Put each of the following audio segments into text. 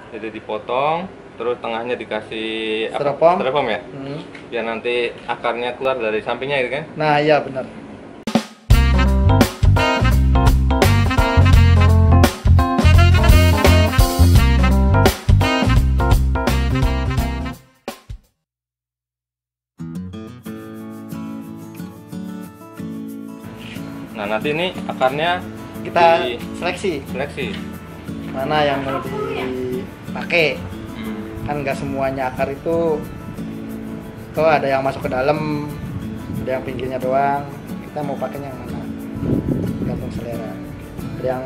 Jadi dipotong, terus tengahnya dikasih Styrofoam. styrofoam ya, biar nanti akarnya keluar dari sampingnya gitu kan. Nah iya benar. Nah nanti ini akarnya Kita di seleksi seleksi. mana yang mau dipakai. Kan nggak semuanya akar itu tuh ada yang masuk ke dalam, ada yang pinggirnya doang. Kita mau pakainya yang mana, gantung selera. Ada yang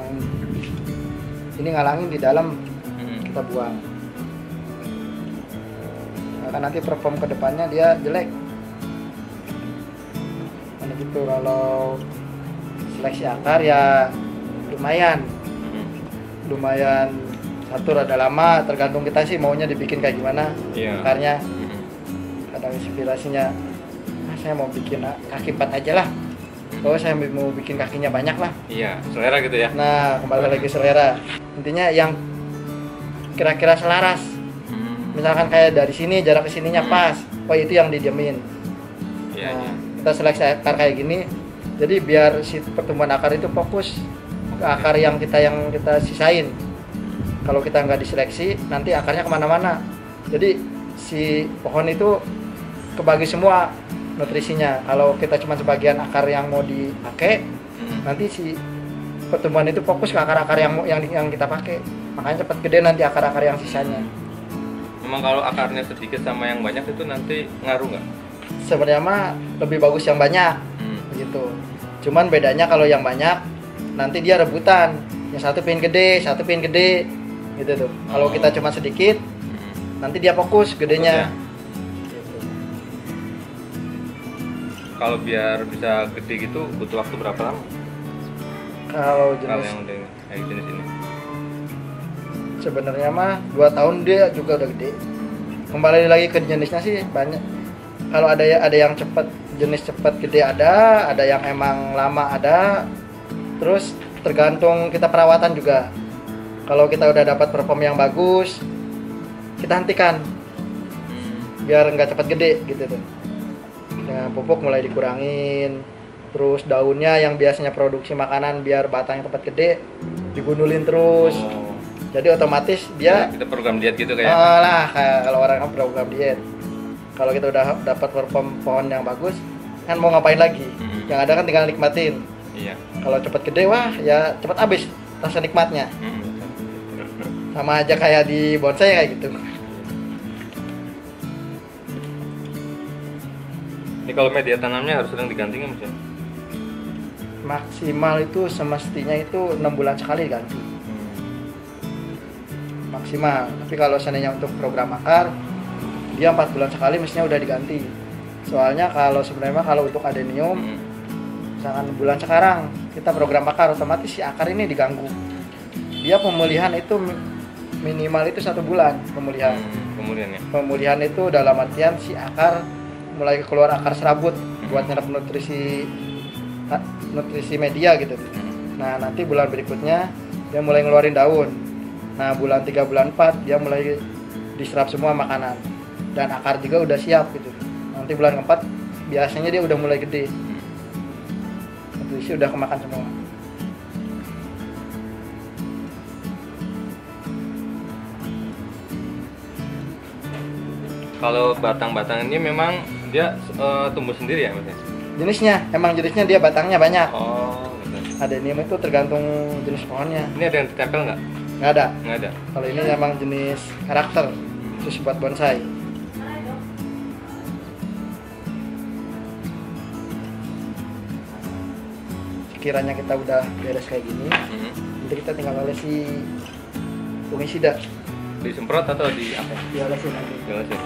ini ngalangin di dalam, kita buang. Nah, kan nanti perform ke depannya dia jelek. Mana gitu. Kalau seleksi akar ya lumayan satu rada lama, tergantung kita sih maunya dibikin kayak gimana. Iya. Akarnya kadang inspirasinya saya mau bikin kaki 4 aja lah, saya mau bikin kakinya banyak lah. Iya, selera gitu ya. Nah kembali lagi selera, intinya yang kira-kira selaras. Misalkan kayak dari sini jarak ke sininya pas, itu yang didiemin. Iya, Nah, kita seleksi akar kayak gini, jadi biar si pertumbuhan akar itu fokus ke akar yang kita sisain. Kalau kita nggak diseleksi, nanti akarnya kemana-mana. Jadi si pohon itu kebagi semua nutrisinya. Kalau kita cuma sebagian akar yang mau dipakai, nanti si pertumbuhan itu fokus ke akar-akar yang kita pakai. Makanya cepat gede nanti akar-akar yang sisanya. Memang kalau akarnya sedikit sama yang banyak itu nanti ngaruh nggak? Sebenarnya mah lebih bagus yang banyak, gitu. Cuman bedanya kalau yang banyak nanti dia rebutan. Yang satu pengen gede, gitu tuh. Kalau kita cuma sedikit, nanti dia fokus gedenya. Gitu. Kalau biar bisa gede gitu butuh waktu berapa lama? Kalau Kalau jenis yang udah kayak jenis ini? sebenarnya mah 2 tahun dia juga udah gede. Kembali lagi ke jenisnya sih banyak. Kalau ada yang cepat, jenis cepat gede ada yang emang lama ada. Terus tergantung kita perawatan juga. Kalau kita udah dapat perform yang bagus, kita hentikan biar nggak cepat gede gitu tuh. Dengan pupuk mulai dikurangin, terus daunnya yang biasanya produksi makanan biar batangnya cepat gede digundulin terus. Jadi otomatis dia kita program diet gitu kayak. kayak kalau orang kan program diet. Kalau kita udah dapat perform pohon yang bagus, kan mau ngapain lagi? Yang ada kan tinggal nikmatin. Iya. Kalau cepat gede wah ya cepat habis rasa nikmatnya. Sama aja kayak di bonsai kayak gitu. Ini kalau media tanamnya harus sering diganti nggak misalnya? Maksimal itu semestinya itu 6 bulan sekali ganti. Maksimal. Tapi kalau seandainya untuk program akar, dia 4 bulan sekali mestinya udah diganti. Soalnya kalau sebenarnya kalau untuk adenium, misalkan bulan sekarang kita program akar, otomatis si akar ini diganggu. Dia pemulihan itu minimal itu 1 bulan pemulihan. Kemudian ya. Pemulihan itu dalam artian si akar mulai keluar akar serabut buat nyerap nutrisi media gitu. Nah nanti bulan berikutnya dia mulai ngeluarin daun. Nah bulan 3 bulan 4 dia mulai diserap semua makanan dan akar juga udah siap gitu. Nanti bulan keempat biasanya dia udah mulai gede. Nutrisi udah kemakan semua. Kalau batang-batang ini memang dia tumbuh sendiri ya maksudnya? Jenisnya dia batangnya banyak. Oh, betul. Adenium itu tergantung jenis pohonnya. Ini ada yang ditempel nggak? Nggak ada. Nggak ada. Kalau ini memang jenis karakter khusus buat bonsai. Sekiranya kita udah beres kayak gini, nanti kita tinggal olesi fungisida. Disemprot atau di apa? Diolesin nanti. Diolesin.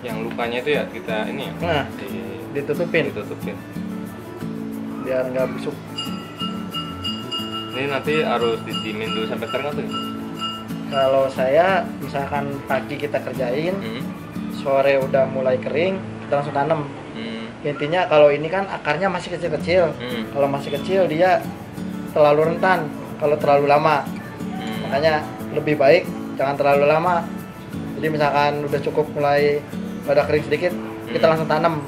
Yang lukanya itu ya kita ini ya? Nah, ditutupin Ditutupin. biar nggak busuk. Ini nanti harus didiemin dulu sampai kering atau gimana? Kalau saya misalkan pagi kita kerjain, sore udah mulai kering, kita langsung tanam. Intinya kalau ini kan akarnya masih kecil-kecil. Kalau masih kecil dia terlalu rentan kalau terlalu lama. Makanya lebih baik jangan terlalu lama. Jadi misalkan udah cukup mulai pada kering sedikit, kita langsung tanam.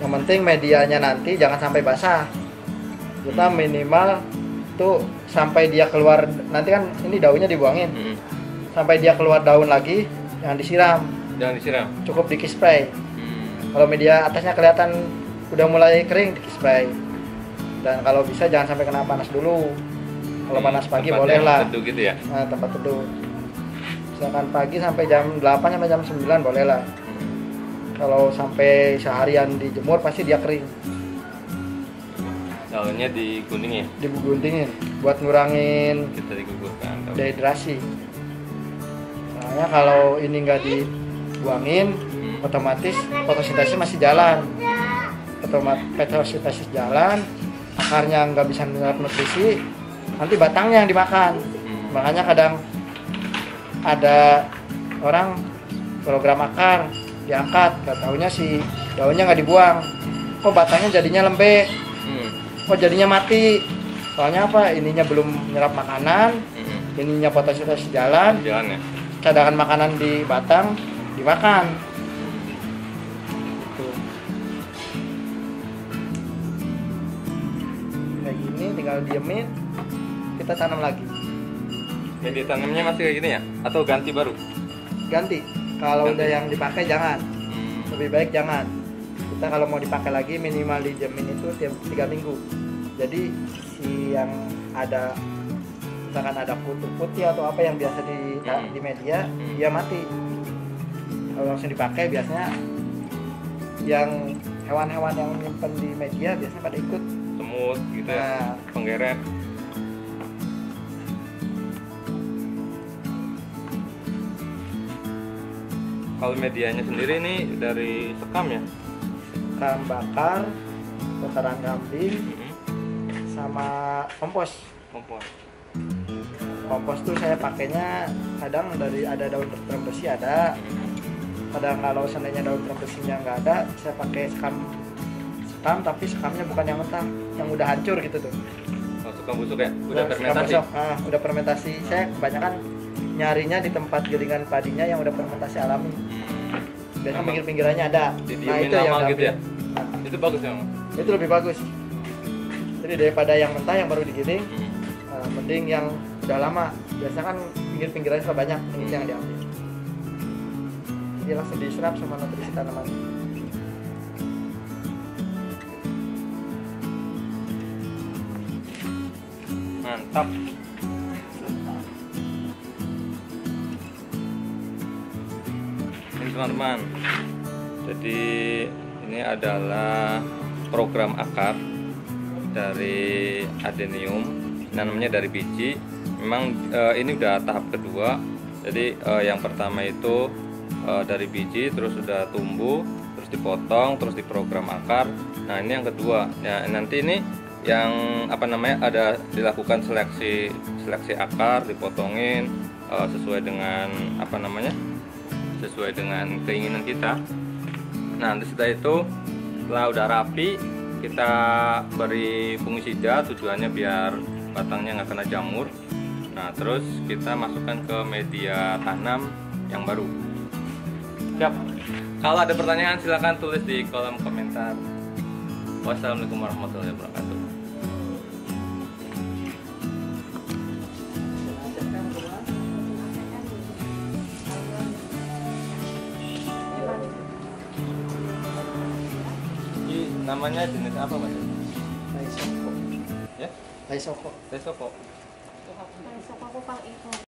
Yang penting medianya nanti jangan sampai basah. Kita minimal tuh sampai dia keluar, nanti kan ini daunnya dibuangin. Sampai dia keluar daun lagi, jangan disiram. Jangan disiram. Cukup di spray. Kalau media atasnya kelihatan udah mulai kering, di spray. Dan kalau bisa jangan sampai kena panas dulu. Kalau panas pagi boleh lah. Teduh gitu ya. Nah, tempat teduh. Misalkan pagi sampai jam 8 sampai jam 9 boleh lah. Kalau sampai seharian dijemur pasti dia kering. Daunnya diguntingin. Diguntingin buat ngurangin Kita digugurkan. dehidrasi. Soalnya kalau ini nggak dibuangin, otomatis fotosintesis masih jalan. Fotosintesis jalan, akarnya nggak bisa menyerap nutrisi, nanti batangnya yang dimakan. Makanya kadang ada orang program akar diangkat, gak taunya si daunnya nggak dibuang, kok batangnya jadinya lembek, kok jadinya mati. Soalnya apa? Ininya belum menyerap makanan, ininya fotosintesis jalan, ya. cadangan makanan di batang dimakan. Gitu. Kayak gini tinggal diemin, kita tanam lagi. Jadi tanamnya masih kayak gini ya? Atau ganti baru? Ganti. Kalau Ganti. udah yang dipakai jangan. Lebih baik jangan. Kita kalau mau dipakai lagi minimal dijamin itu tiap 3 minggu. Jadi si yang ada misalkan ada putih atau apa yang biasa di media, dia mati. Kalau langsung dipakai biasanya yang hewan-hewan yang nyimpen di media biasanya pada ikut. Semut gitu ya. Penggeret. Kalau medianya sendiri ini dari sekam ya? Sekam bakar, kotoran kambing, sama kompos. Kompos tuh saya pakainya kadang dari ada daun terang besi ada. Kadang kalau seandainya daun terang besinya nggak ada, saya pakai sekam tapi sekamnya bukan yang mentah, yang udah hancur gitu tuh. Oh, sekam busuk ya? Udah fermentasi? Udah fermentasi. Saya kebanyakan nyarinya di tempat gilingan padinya yang udah fermentasi alami. Biasanya pinggir-pinggirannya ada. Nah itu yang gitu ya? Itu bagus ya? Itu lebih bagus. Jadi daripada yang mentah yang baru digiling, mending yang udah lama. Biasanya kan pinggir-pinggirannya sudah banyak, ini yang diambil. Jadi langsung diserap sama nutrisi tanaman. Mantap. Ini teman-teman, jadi ini adalah program akar dari adenium, namanya dari biji. Memang ini udah tahap kedua. Jadi yang pertama itu dari biji, terus sudah tumbuh, terus dipotong, terus diprogram akar. Nah ini yang kedua. Ya, nanti ini yang ada dilakukan seleksi akar, dipotongin sesuai dengan sesuai dengan keinginan kita. Nah setelah itu, setelah udah rapi, kita beri fungisida, tujuannya biar batangnya nggak kena jamur. Nah terus kita masukkan ke media tanam yang baru. Siap. Kalau ada pertanyaan silahkan tulis di kolom komentar. Wassalamualaikum warahmatullahi wabarakatuh. Namanya jenis apa, Mas? Laisoko. Ya? Laisoko. Laisoko. Laisoko aku pang ito.